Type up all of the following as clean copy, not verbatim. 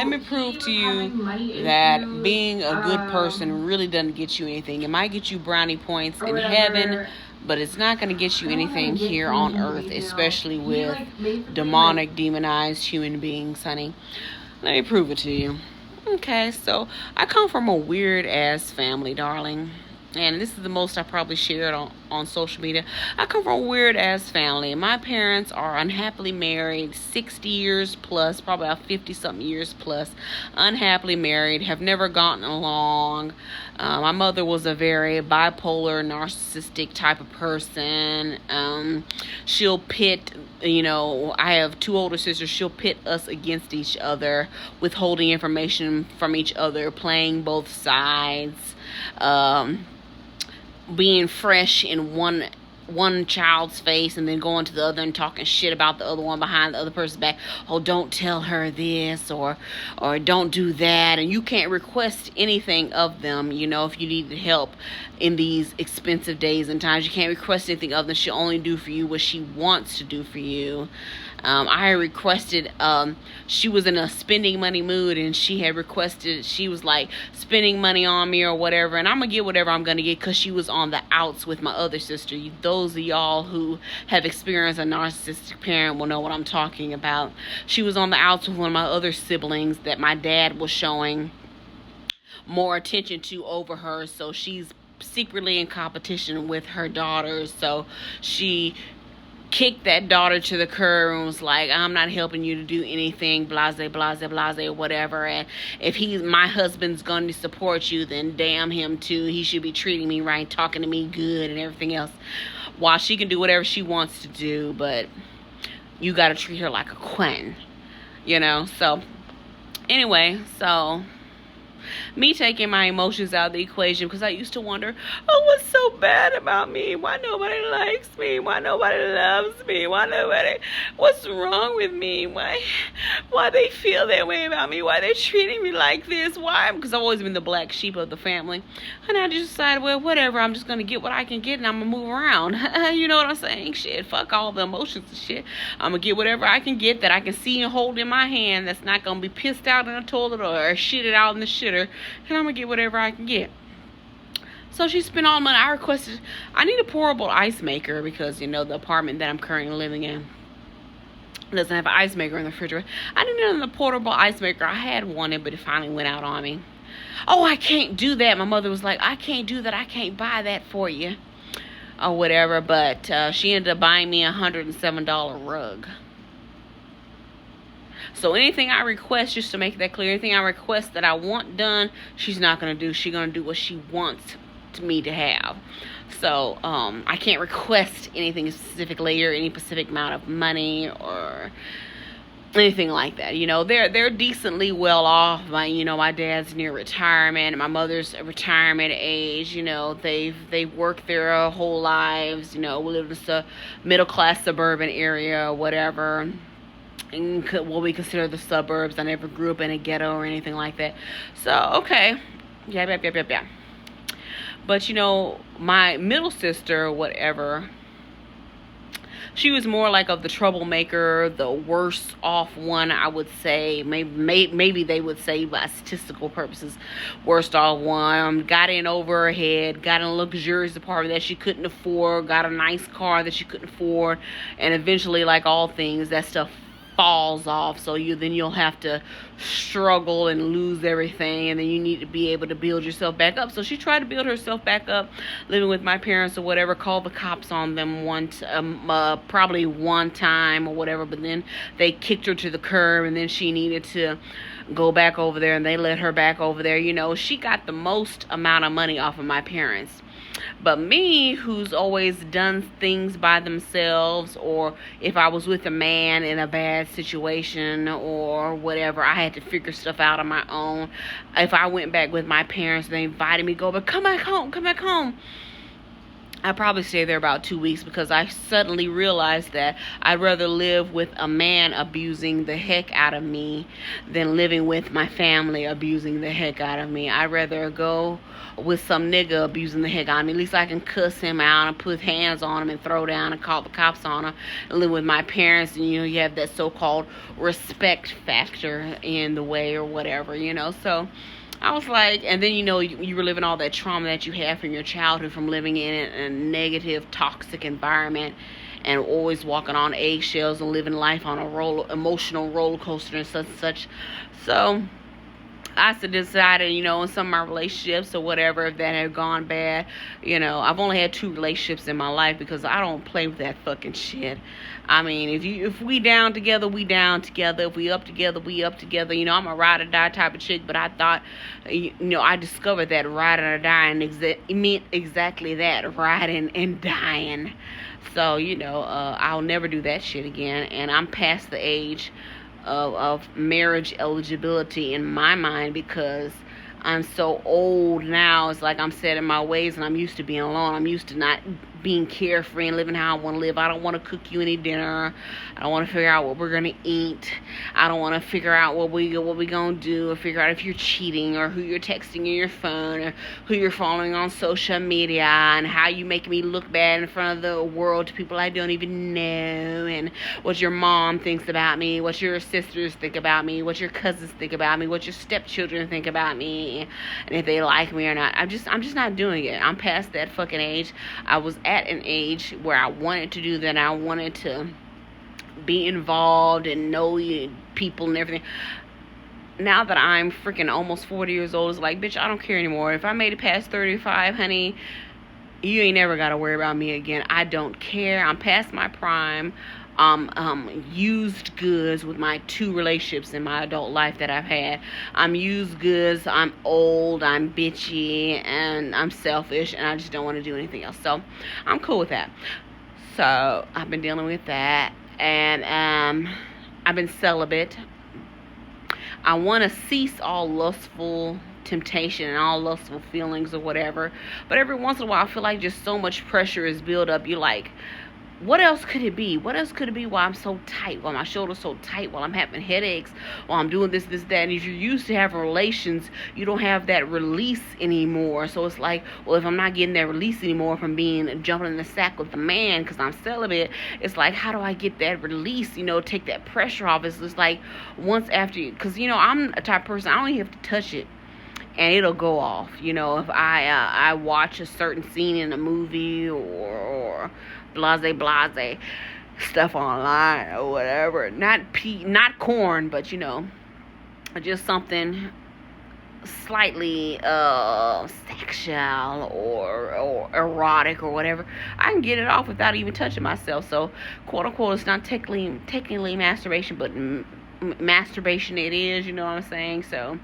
let me prove to you that being a good person really doesn't get you anything. It might get you brownie points in heaven, but it's not going to get you anything here on earth, especially with demonic, demonized human beings, honey. Let me prove it to you. Okay, so I come from a weird ass family, darling. And this is the most I probably shared on social media. I come from a weird ass family. My parents are unhappily married, 60 years plus, probably about 50 something years plus. Unhappily married, have never gotten along. My mother was a very bipolar, narcissistic type of person. She'll pit, I have two older sisters. She'll pit us against each other, withholding information from each other, playing both sides. Being fresh in one child's face and then going to the other and talking shit about the other one behind the other person's back. Oh, don't tell her this or don't do that. And you can't request anything of them, if you need help in these expensive days and times. You can't request anything of them. She'll only do for you what she wants to do for you. I requested, she was in a spending money mood, and she had requested, she was like spending money on me or whatever, and I'm gonna get whatever I'm gonna get because she was on the outs with my other sister. Those of y'all who have experienced a narcissistic parent will know what I'm talking about. She was on the outs with one of my other siblings that my dad was showing more attention to over her, so she's secretly in competition with her daughters. So she kicked that daughter to the curb and was like, I'm not helping you to do anything, blase, blase, blase, or whatever. And if my husband's going to support you, then damn him too. He should be treating me right, talking to me good and everything else. While she can do whatever she wants to do, but you got to treat her like a queen, So anyway, me taking my emotions out of the equation, because I used to wonder, what's so bad about me? Why nobody likes me? Why nobody loves me? What's wrong with me? Why they feel that way about me? Why they treating me like this? Why? Because I've always been the black sheep of the family. And I just decided, well, whatever, I'm just going to get what I can get and I'm going to move around. You know what I'm saying? Shit, fuck all the emotions and shit. I'm going to get whatever I can get that I can see and hold in my hand that's not going to be pissed out in the toilet or shitted out in the shitter. And I'm gonna get whatever I can get. So she spent all the money. I need a portable ice maker because the apartment that I'm currently living in doesn't have an ice maker in the refrigerator. I needed a portable ice maker. I had one, but it finally went out on me. Oh, I can't do that. My mother was like, I can't do that. I can't buy that for you or whatever. But she ended up buying me $107 rug. So anything I request, just to make that clear, anything I request that I want done, she's not going to do. She's going to do what she wants me to have. So I can't request anything specifically or any specific amount of money or anything like that. They're decently well off. My dad's near retirement, and my mother's at retirement age. They've worked their whole lives. We live in a middle class suburban area or whatever. In what we consider the suburbs. I never grew up in a ghetto or anything like that. So, okay. Yeah. But, my middle sister, whatever, she was more like of the troublemaker, the worst off one, I would say. Maybe they would say by statistical purposes, worst off one. Got in over her head, got in a luxurious apartment that she couldn't afford, got a nice car that she couldn't afford, and eventually, like all things, that stuff falls off, so you'll have to struggle and lose everything, and then you need to be able to build yourself back up. So she tried to build herself back up, living with my parents or whatever, called the cops on them probably one time or whatever, but then they kicked her to the curb, and then she needed to go back over there, and they let her back over there. She got the most amount of money off of my parents. But me, who's always done things by themselves, or if I was with a man in a bad situation or whatever, I had to figure stuff out on my own. If I went back with my parents, they invited me to go, but come back home. I probably stayed there about 2 weeks because I suddenly realized that I'd rather live with a man abusing the heck out of me than living with my family abusing the heck out of me. I'd rather go with some nigga abusing the heck out of me. At least I can cuss him out and put hands on him and throw down and call the cops on him and live with my parents. And, you have that so-called respect factor in the way or whatever. So I was like, and then you reliving all that trauma that you had from your childhood, from living in a negative, toxic environment, and always walking on eggshells and living life on a emotional roller coaster and such and such. So I decided, in some of my relationships or whatever, if that had gone bad, I've only had 2 relationships in my life because I don't play with that fucking shit. I mean, if we down together, we down together. If we up together, we up together. I'm a ride or die type of chick, but I thought, I discovered that riding or dying it meant exactly that, riding and dying. So, I'll never do that shit again, and I'm past the age of marriage eligibility in my mind because I'm so old now. It's like I'm set in my ways and I'm used to being alone. I'm used to not being carefree and living how I want to live. I don't want to cook you any dinner. I don't want to figure out what we're going to eat. I don't want to figure out what we going to do, or figure out if you're cheating, or who you're texting in your phone, or who you're following on social media, and how you make me look bad in front of the world to people I don't even know, and what your mom thinks about me, what your sisters think about me, what your cousins think about me, what your stepchildren think about me, and if they like me or not. I'm just not doing it. I'm past that fucking age. I was at an age where I wanted to do that. I wanted to be involved and know people and everything. Now that I'm freaking almost 40 years old, it's like, bitch, I don't care anymore. If I made it past 35, honey, you ain't never got to worry about me again. I don't care. I'm past my prime. Used goods with my 2 relationships in my adult life that I've had. I'm used goods. I'm old. I'm bitchy, and I'm selfish, and I just don't want to do anything else. So I'm cool with that. So I've been dealing with that, and I've been celibate. I want to cease all lustful temptation and all lustful feelings or whatever, but every once in a while I feel like just so much pressure is built up. You're like, what else could it be? What else could it be while I'm so tight, while my shoulder's so tight, while I'm having headaches, while I'm doing this, that? And if you're used to having relations, you don't have that release anymore. So it's like, well, if I'm not getting that release anymore from jumping in the sack with the man because I'm celibate, it's like, how do I get that release, take that pressure off? It's just like once after, because, I'm a type of person, I only have to touch it and it'll go off. If I watch a certain scene in a movie or blase stuff online or whatever, not corn, but just something slightly sexual or erotic or whatever, I can get it off without even touching myself. So quote unquote, it's not technically masturbation, but masturbation it is, you know what I'm saying? So,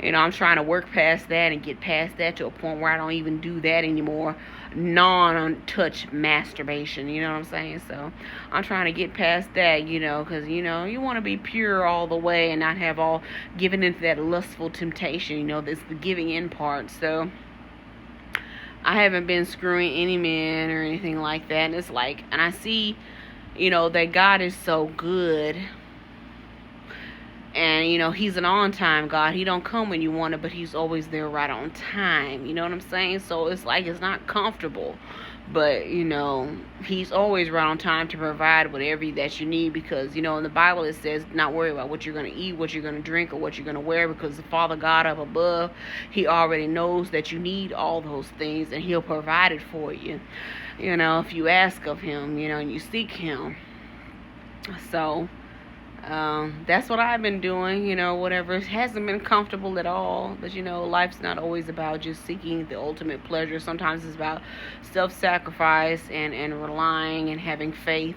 I'm trying to work past that and get past that to a point where I don't even do that anymore. Non-touch masturbation, you know what I'm saying? So I'm trying to get past that, because you want to be pure all the way and not have all given into that lustful temptation. This the giving in part. So I haven't been screwing any men or anything like that, and it's like, and I see that God is so good. And, he's an on-time God. He don't come when you want it, but he's always there right on time. You know what I'm saying? So it's like it's not comfortable. But, he's always right on time to provide whatever that you need. Because, in the Bible it says not worry about what you're going to eat, what you're going to drink, or what you're going to wear. Because the Father God up above, he already knows that you need all those things. And he'll provide it for you. If you ask of him, and you seek him. So that's what I've been doing, whatever. It hasn't been comfortable at all, but life's not always about just seeking the ultimate pleasure. Sometimes it's about self-sacrifice and relying and having faith,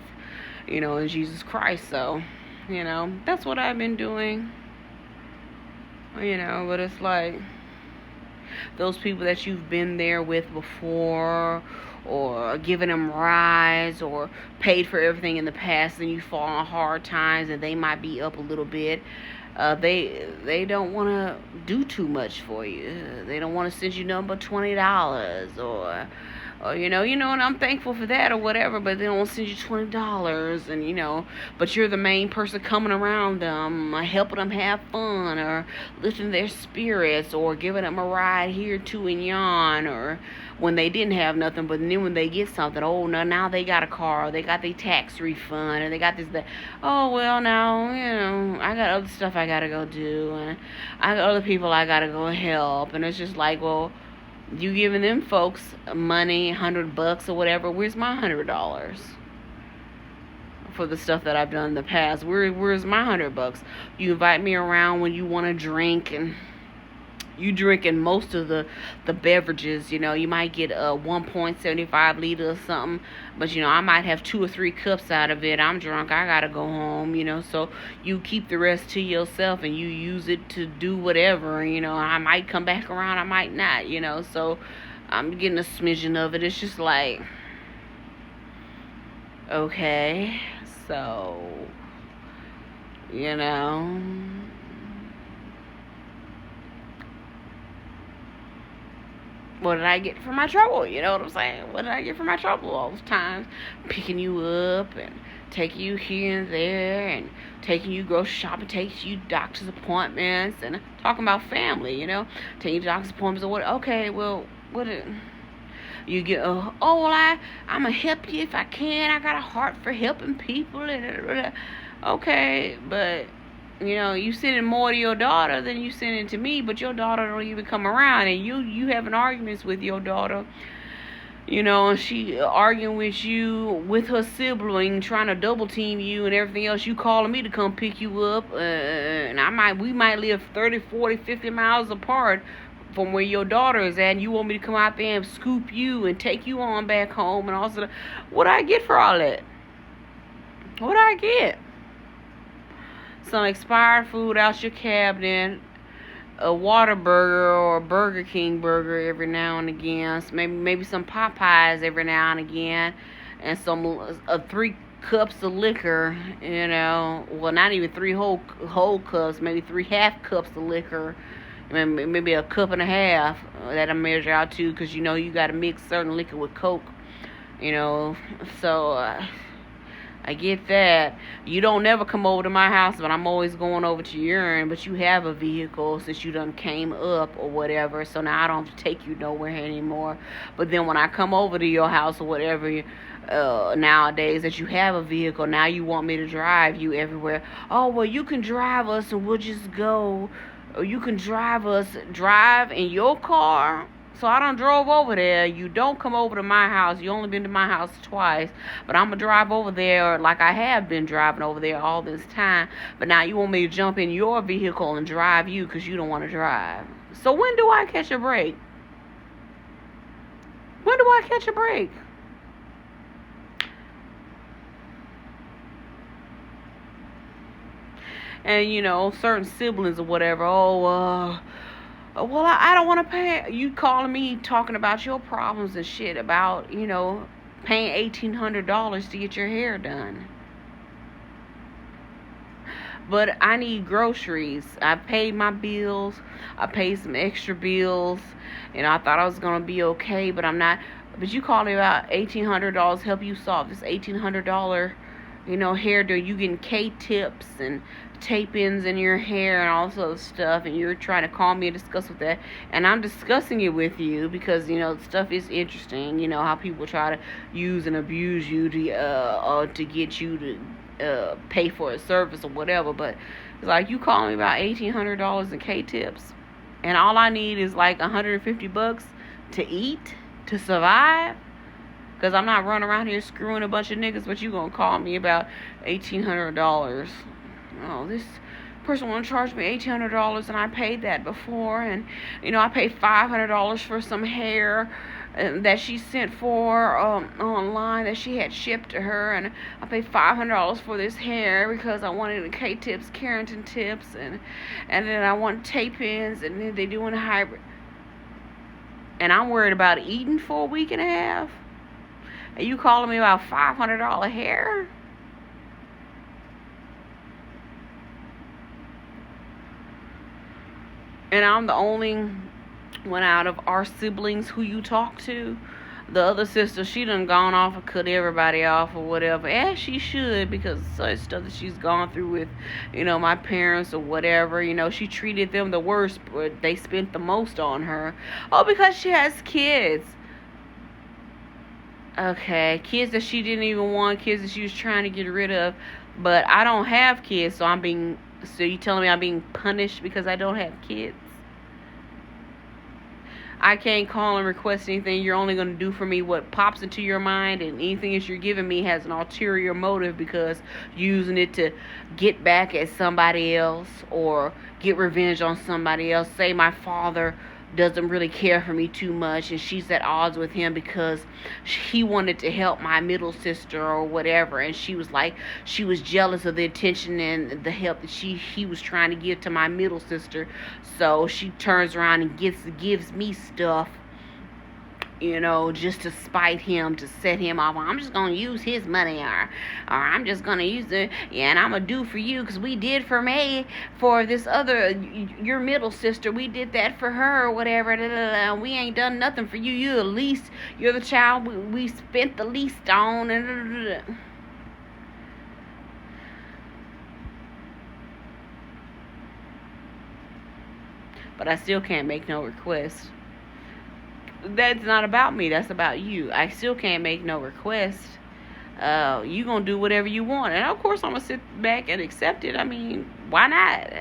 in Jesus Christ. So, that's what I've been doing, but it's like those people that you've been there with before, or given them rides, or paid for everything in the past, and you fall on hard times and they might be up a little bit, they don't want to do too much for you. They don't want to send you nothing but $20 or or and I'm thankful for that or whatever, but they don't send you $20, and but you're the main person coming around them, helping them have fun, or lifting their spirits, or giving them a ride here to and yon, or when they didn't have nothing, but then when they get something, oh no, now they got a car, or they got their tax refund, and they got this that. Oh well, now I got other stuff I gotta go do, and I got other people I gotta go help, and it's just like, well, you giving them folks money, $100 or whatever. Where's my $100 for the stuff that I've done in the past? Where's my $100? You invite me around when you want to drink, and you drinking most of the beverages. You might get a 1.75 liter or something, but I might have 2 or 3 cups out of it. I'm drunk, I gotta go home. So you keep the rest to yourself, and you use it to do whatever. I might come back around, I might not. So I'm getting a smidgen of it. It's just like, okay, so what did I get for my trouble? You know what I'm saying? What did I get for my trouble all the times? Picking you up and taking you here and there, and taking you grocery shopping, taking you doctor's appointments, and talking about family, taking you to doctor's appointments or what. Okay, well, you get, well, I'm going to help you if I can. I got a heart for helping people. Okay, but you sending more to your daughter than you sending to me, but your daughter don't even come around, and you having arguments with your daughter, and she arguing with you with her sibling, trying to double team you and everything else. You calling me to come pick you up, and we might live 30, 40, 50 miles apart from where your daughter is at, and you want me to come out there and scoop you and take you on back home, and also, what do I get for all that? What do I get? Some expired food out your cabinet, a Whataburger or a Burger King burger every now and again, maybe some Popeyes every now and again, and some 3 cups of liquor, well, not even 3 whole cups, maybe 3 half cups of liquor, maybe a cup and a half that I measure out to, because you got to mix certain liquor with Coke, so I get that. You don't never come over to my house, but I'm always going over to yours. But you have a vehicle since you done came up or whatever, so now I don't have to take you nowhere anymore. But then when I come over to your house or whatever, nowadays that you have a vehicle, now you want me to drive you everywhere. Oh, well, you can drive us and we'll just go. Or you can drive in your car. So I done drove over there. You don't come over to my house. You only been to my house twice. But I'm going to drive over there like I have been driving over there all this time. But now you want me to jump in your vehicle and drive you because you don't want to drive. So when do I catch a break? When do I catch a break? And, certain siblings or whatever, well, I don't want to pay. You calling me talking about your problems and shit about, paying $1,800 to get your hair done. But I need groceries. I paid my bills. I paid some extra bills. I thought I was going to be okay, but I'm not. But you calling me about $1,800, help you solve this $1,800, hairdo. You getting K-tips and tape-ins in your hair and all sorts of stuff, and you're trying to call me and discuss with that, and I'm discussing it with you because stuff is interesting. How people try to use and abuse you to get you to pay for a service or whatever. But it's like, you calling me about $1,800 in K-tips, and all I need is like $150 to eat, to survive, because I'm not running around here screwing a bunch of niggas, but you gonna call me about $1,800. Oh, this person want to charge me $1,800, and I paid that before, and I paid $500 for some hair that she sent for online that she had shipped to her, and I paid $500 for this hair because I wanted the K-tips, Carrington tips, and then I want tape-ins, and then they doing a hybrid, and I'm worried about eating for a week and a half, and you calling me about $500 hair? And I'm the only one out of our siblings who you talk to. The other sister, she done gone off and cut everybody off or whatever. As she should, because such stuff that she's gone through with, my parents or whatever. She treated them the worst, but they spent the most on her. Oh, because she has kids. Okay, kids that she didn't even want, kids that she was trying to get rid of. But I don't have kids, so you telling me I'm being punished because I don't have kids? I can't call and request anything. You're only going to do for me what pops into your mind, and anything that you're giving me has an ulterior motive because you're using it to get back at somebody else or get revenge on somebody else. Say my father doesn't really care for me too much and she's at odds with him because he wanted to help my middle sister or whatever, and she was jealous of the attention and the help that he was trying to give to my middle sister, so she turns around and gives me stuff, just to spite him, to set him off. I'm just going to use his money, or I'm just going to use it, and I'm going to do for you, because we did for me, for this other, your middle sister, we did that for her, or whatever, we ain't done nothing for you, you're the child we spent the least on, and but I still can't make no request. That's not about me. That's about you. I still can't make no request. You gonna do whatever you want, and of course I'm gonna sit back and accept it. I mean, why not?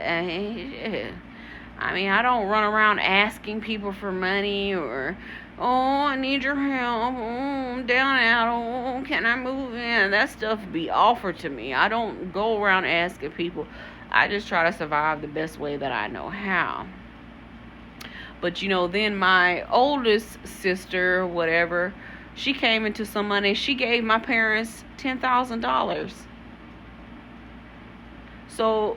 I don't run around asking people for money or, oh, I need your help. Oh, I'm down and out. Oh, can I move in? That stuff be offered to me. I don't go around asking people. I just try to survive the best way that I know how. But, then my oldest sister, whatever, she came into some money. She gave my parents $10,000. So,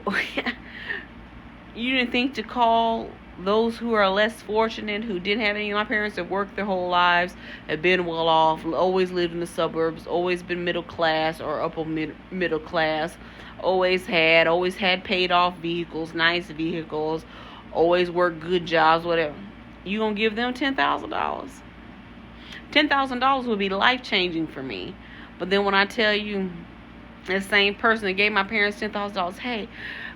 you didn't think to call those who are less fortunate, who didn't have any of my parents, that worked their whole lives, have been well off, always lived in the suburbs, always been middle class or upper middle class, always had paid off vehicles, nice vehicles, always work good jobs, whatever. You gonna give them $10,000? $10,000 would be life-changing for me. But then when I tell you, the same person that gave my parents $10,000, hey,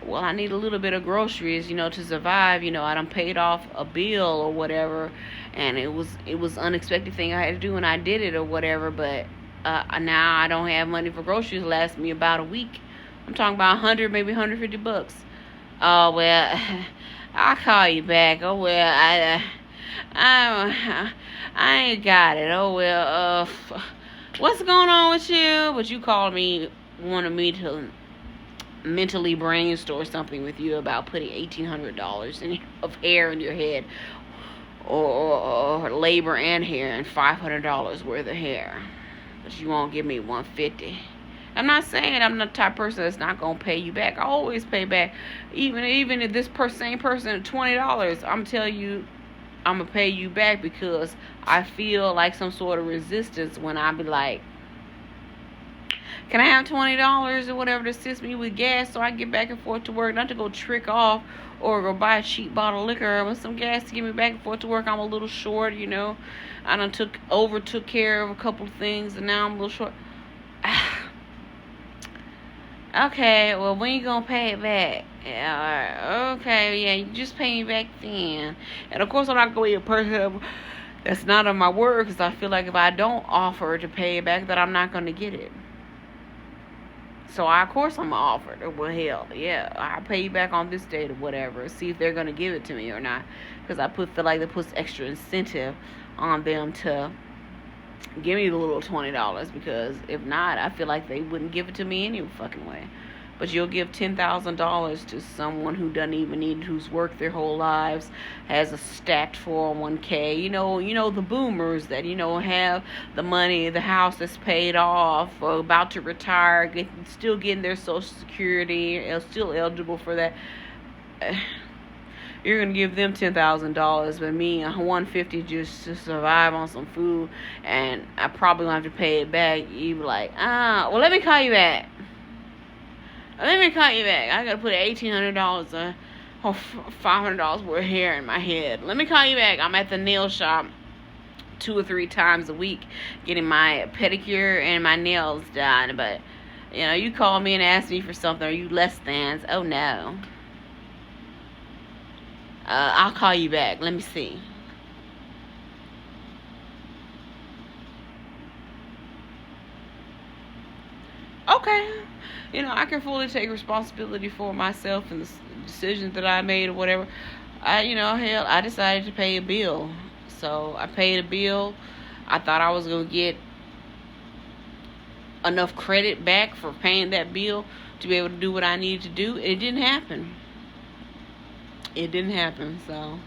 well, I need a little bit of groceries, to survive. I done paid off a bill or whatever, and it was unexpected thing I had to do, and I did it or whatever. But now I don't have money for groceries. It lasts me about a week. I'm talking about 100, maybe $150. Oh well. I'll call you back. Oh well, I ain't got it. Oh well, what's going on with you? But you called me, wanted me to mentally brainstorm something with you about putting $1,800 of hair in your head, or labor and hair, and $500 worth of hair, but you won't give me $150. I'm not saying I'm the type of person that's not going to pay you back. I always pay back. Even if this same person $20, I'm telling you, I'm going to pay you back, because I feel like some sort of resistance when I be like, can I have $20 or whatever to assist me with gas so I can get back and forth to work, not to go trick off or go buy a cheap bottle of liquor with some gas to get me back and forth to work. I'm a little short, I done took care of a couple of things, and now I'm a little short. Okay, well, when you gonna pay it back? Yeah, alright, okay, yeah, you just pay me back then. And of course, I'm not gonna be a person that's not on my word, because I feel like if I don't offer to pay it back, that I'm not gonna get it. So of course I'm gonna offer it. Well, hell, yeah, I'll pay you back on this date or whatever. See if they're gonna give it to me or not, because I feel like that puts extra incentive on them to give me the little $20, because if not, I feel like they wouldn't give it to me any fucking way. But you'll give $10,000 to someone who doesn't even need it, who's worked their whole lives, has a stacked 401k. You know the boomers that have the money, the house that's paid off, or about to retire, still getting their Social Security, still eligible for that. You're gonna give them $10,000, but me $150 just to survive on some food, and I probably gonna have to pay it back. You be like, well, let me call you back. I gotta put $1,800 or $500 worth of hair in my head. Let me call you back. I'm at the nail shop 2 or 3 times a week getting my pedicure and my nails done. But you call me and ask me for something, or you less than. Oh no. I'll call you back. Let me see. Okay. I can fully take responsibility for myself and the decisions that I made or whatever. Hell, I decided to pay a bill. So I paid a bill. I thought I was going to get enough credit back for paying that bill to be able to do what I needed to do. It didn't happen. It didn't happen, so.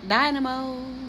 Dynamo.